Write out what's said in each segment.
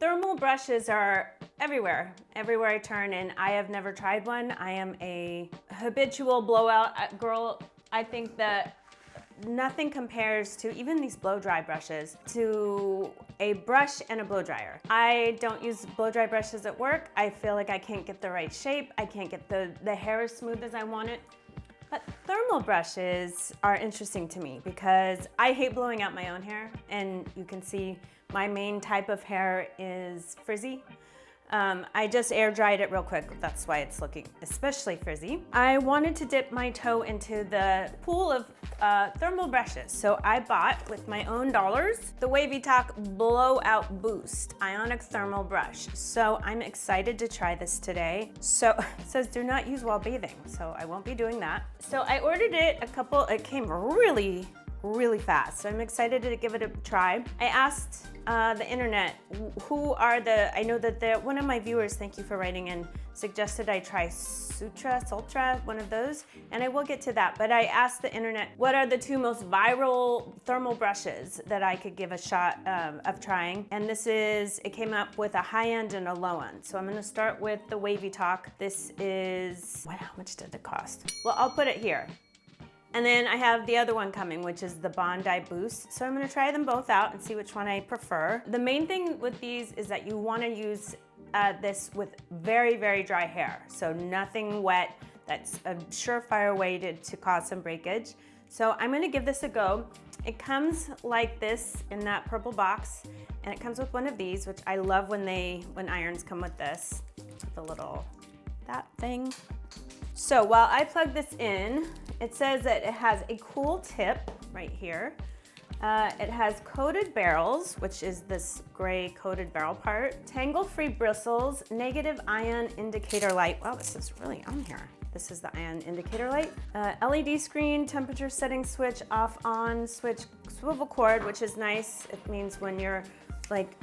Thermal brushes are everywhere I turn, and I have never tried one. I am a habitual blowout girl. I think that nothing compares to, even these blow dry brushes, to a brush and a blow dryer. I don't use blow dry brushes at work. I feel like I can't get the right shape. I can't get the hair as smooth as I want it. But thermal brushes are interesting to me because I hate blowing out my own hair, and you can see my main type of hair is frizzy. I just air dried it real quick. That's why it's looking especially frizzy. I wanted to dip my toe into the pool of thermal brushes. So I bought, with my own dollars, the WAVYTALK Blowout Boost Ionic Thermal Brush. So I'm excited to try this today. So it says do not use while bathing, so I won't be doing that. So I ordered it it came really fast. So I'm excited to give it a try. I asked the internet, I know that one of my viewers, thank you for writing in, suggested I try Sultra, one of those, and I will get to that. But I asked the internet, what are the two most viral thermal brushes that I could give a shot of trying? And it came up with a high end and a low end. So I'm gonna start with the WAVYTALK. This is, how much did it cost? Well, I'll put it here. And then I have the other one coming, which is the Bondi Boost. So I'm gonna try them both out and see which one I prefer. The main thing with these is that you wanna use this with very dry hair. So nothing wet. That's a surefire way to cause some breakage. So I'm gonna give this a go. It comes like this in that purple box, and it comes with one of these, which I love when irons come with this, that thing. So while I plug this in, it says that it has a cool tip right here. It has coated barrels, which is this gray coated barrel part, tangle-free bristles, negative ion indicator light. Wow, this is really on here. This is the ion indicator light. LED screen, temperature setting switch, off on switch, swivel cord, which is nice. It means when you're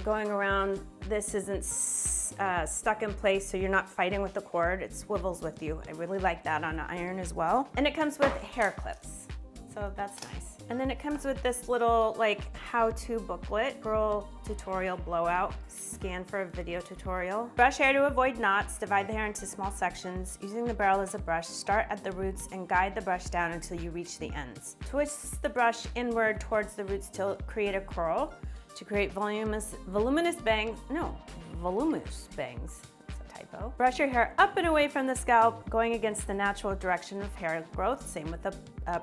going around, this isn't stuck in place, so you're not fighting with the cord. It swivels with you. I really like that on an iron as well. And it comes with hair clips, so that's nice. And then it comes with this little how-to booklet, girl tutorial blowout, scan for a video tutorial. Brush hair to avoid knots, divide the hair into small sections. Using the barrel as a brush, start at the roots and guide the brush down until you reach the ends. Twist the brush inward towards the roots to create a curl. To create voluminous bangs. That's a typo. Brush your hair up and away from the scalp, going against the natural direction of hair growth. Same with the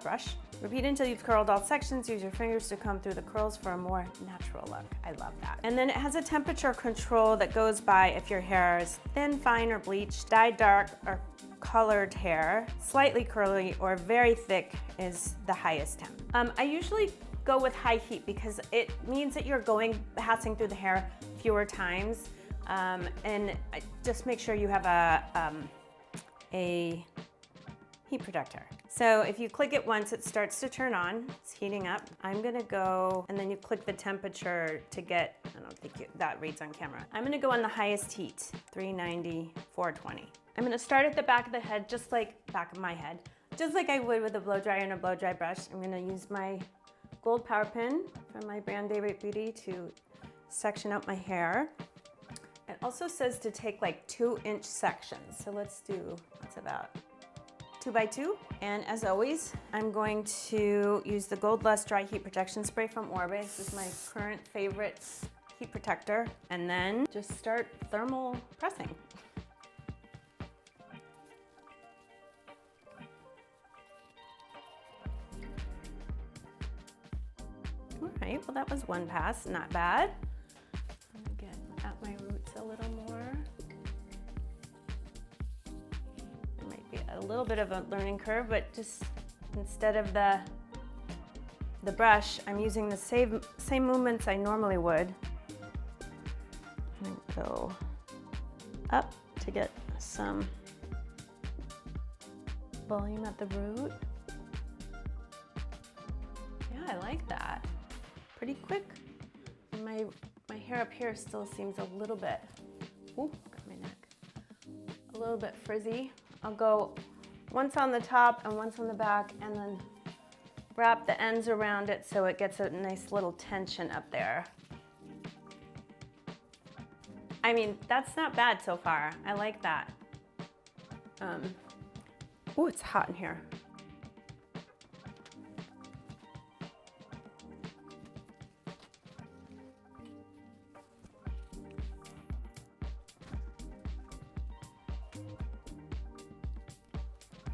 brush. Repeat until you've curled all sections. Use your fingers to comb through the curls for a more natural look. I love that. And then it has a temperature control that goes by if your hair is thin, fine, or bleached, dyed dark, or colored hair. Slightly curly or very thick is the highest temp. I usually go with high heat because it means that you're passing through the hair fewer times, and just make sure you have a heat protector. So if you click it once, it starts to turn on. It's heating up. I'm gonna go, and then you click the temperature to get, I don't think that reads on camera. I'm gonna go on the highest heat, 390, 420. I'm gonna start at the back of the head, just like back of my head, just like I would with a blow dryer and a blow dry brush. I'm gonna use my gold power pin from my brand Daybreak Beauty to section out my hair. It also says to take 2-inch sections. So let's do, what's about 2 by 2. And as always, I'm going to use the Gold Lust Dry Heat Protection Spray from Orbe. This is my current favorite heat protector. And then just start thermal pressing. All right, well that was one pass, not bad. I'm gonna get at my roots a little more. It might be a little bit of a learning curve, but just instead of the brush, I'm using the same movements I normally would. And go up to get some volume at the root. Yeah, I like that. Pretty quick. And my hair up here still seems a little bit, got my neck, a little bit frizzy. I'll go once on the top and once on the back, and then wrap the ends around it so it gets a nice little tension up there. I mean, that's not bad so far. I like that. Oh, it's hot in here.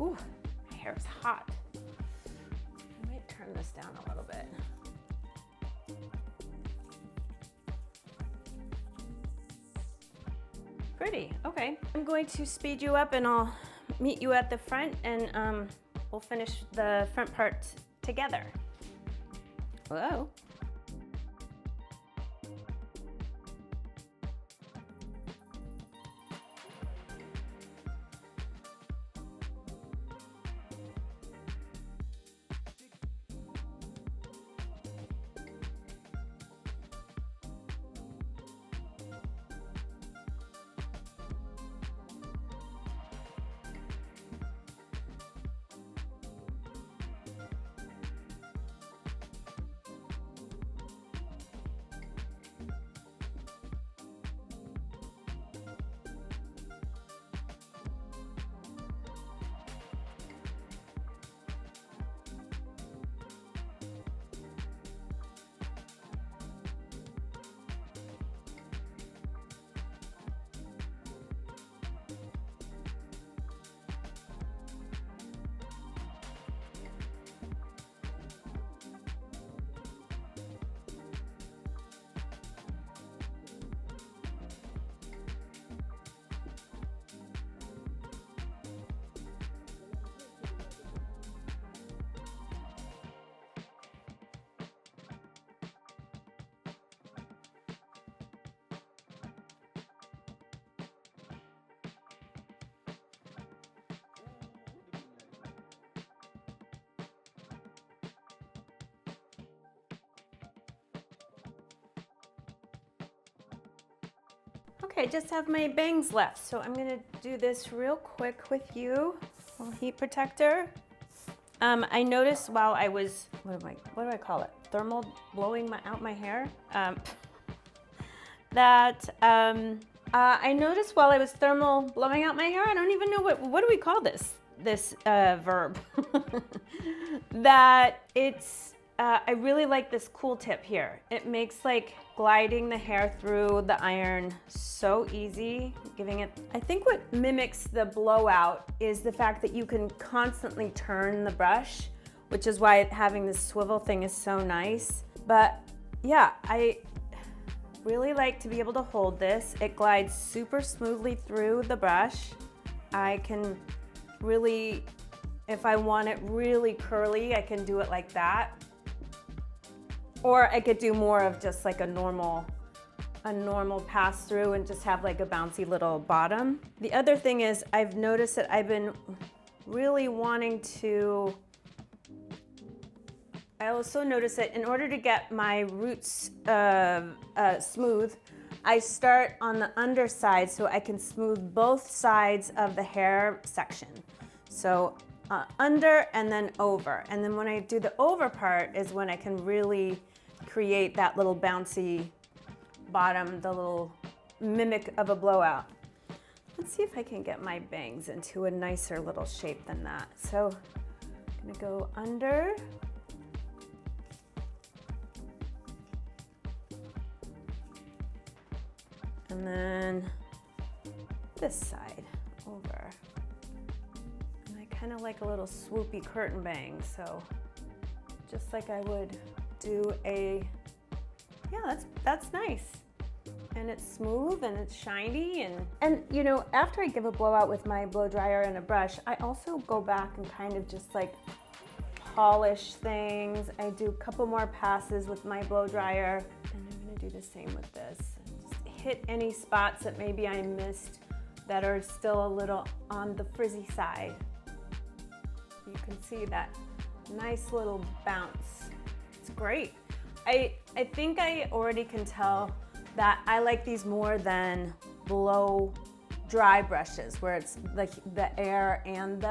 Ooh, my hair is hot. I might turn this down a little bit. Pretty, okay. I'm going to speed you up and I'll meet you at the front and we'll finish the front part together. Whoa. Okay, I just have my bangs left, so I'm gonna do this real quick with you. A little heat protector. I noticed while I was, what do I call it? Thermal blowing out my hair? I noticed while I was thermal blowing out my hair, I don't even know what do we call this verb? That it's, I really like this cool tip here. It makes like gliding the hair through the iron so easy, giving it, I think what mimics the blowout is the fact that you can constantly turn the brush, which is why having this swivel thing is so nice. But yeah, I really like to be able to hold this. It glides super smoothly through the brush. I can really, if I want it really curly, I can do it like that. Or I could do more of just like a normal pass through and just have like a bouncy little bottom. The other thing is I've noticed that I've been really wanting to, I also noticed that in order to get my roots smooth, I start on the underside so I can smooth both sides of the hair section. So under and then over. And then when I do the over part is when I can really create that little bouncy bottom, the little mimic of a blowout. Let's see if I can get my bangs into a nicer little shape than that. So I'm gonna go under. And then this side over. Kind of like a little swoopy curtain bang, so just like I would do a, yeah, that's nice. And it's smooth and it's shiny and you know, after I give a blowout with my blow dryer and a brush, I also go back and kind of just like polish things. I do a couple more passes with my blow dryer, and I'm gonna do the same with this. Just hit any spots that maybe I missed that are still a little on the frizzy side. You can see that nice little bounce. It's great. I think I already can tell that I like these more than blow dry brushes where it's like the air and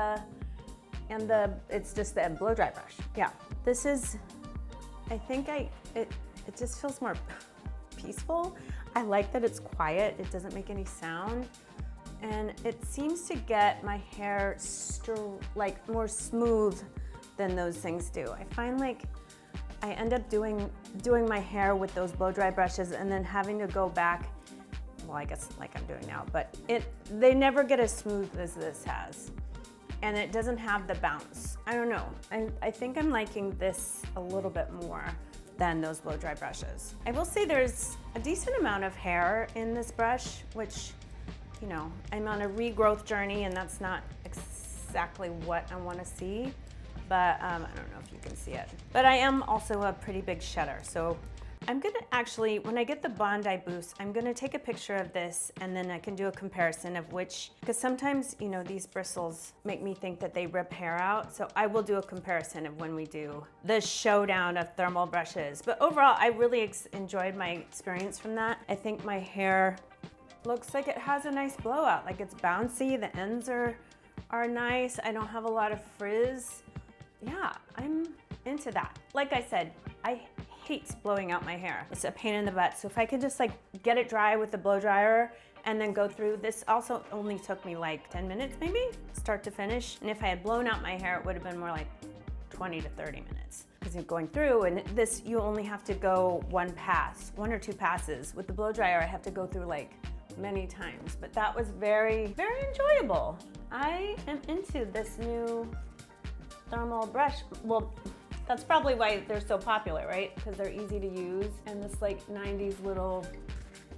it's just the blow dry brush. Yeah, this is, I think it just feels more peaceful. I like that it's quiet, it doesn't make any sound, and it seems to get my hair like more smooth than those things do. I find like I end up doing my hair with those blow dry brushes and then having to go back, well, I guess like I'm doing now, but they never get as smooth as this has. And it doesn't have the bounce. I don't know. I think I'm liking this a little bit more than those blow dry brushes. I will say there's a decent amount of hair in this brush, which, you know, I'm on a regrowth journey and that's not exactly what I want to see, but I don't know if you can see it. But I am also a pretty big shedder, so I'm gonna actually, when I get the Bondi Boost, I'm gonna take a picture of this and then I can do a comparison of which, because sometimes, you know, these bristles make me think that they rip hair out. So I will do a comparison of when we do the showdown of thermal brushes. But overall, I really enjoyed my experience from that. I think my hair looks like it has a nice blowout, like it's bouncy, the ends are nice. I don't have a lot of frizz. Yeah, I'm into that. Like I said, I hate blowing out my hair. It's a pain in the butt. So if I could just like get it dry with the blow dryer and then go through, this also only took me like 10 minutes maybe, start to finish. And if I had blown out my hair, it would have been more like 20 to 30 minutes. Because you're going through, and this, you only have to go one or two passes. With the blow dryer, I have to go through like many times, but that was very, very enjoyable. I am into this new thermal brush. Well, that's probably why they're so popular, right? Because they're easy to use, and this like 90s little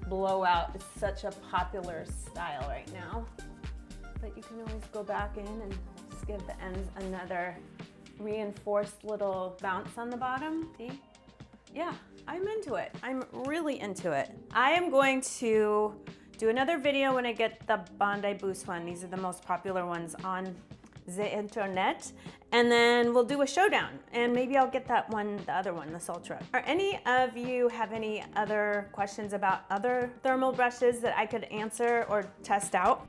blowout is such a popular style right now. But you can always go back in and just give the ends another reinforced little bounce on the bottom. See? Yeah, I'm into it. I'm really into it. I am going to do another video when I get the Bondi Boost one. These are the most popular ones on the internet, and then we'll do a showdown, and maybe I'll get that one, the other one, the Sultra. Are any of you have any other questions about other thermal brushes that I could answer or test out?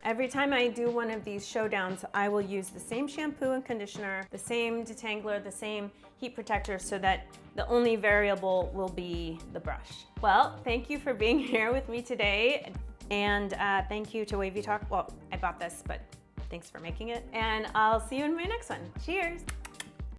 Every time I do one of these showdowns, I will use the same shampoo and conditioner, the same detangler, the same heat protector, so that the only variable will be the brush. Well, thank you for being here with me today, and thank you to WAVYTALK. Well, I bought this, but thanks for making it, and I'll see you in my next one. Cheers.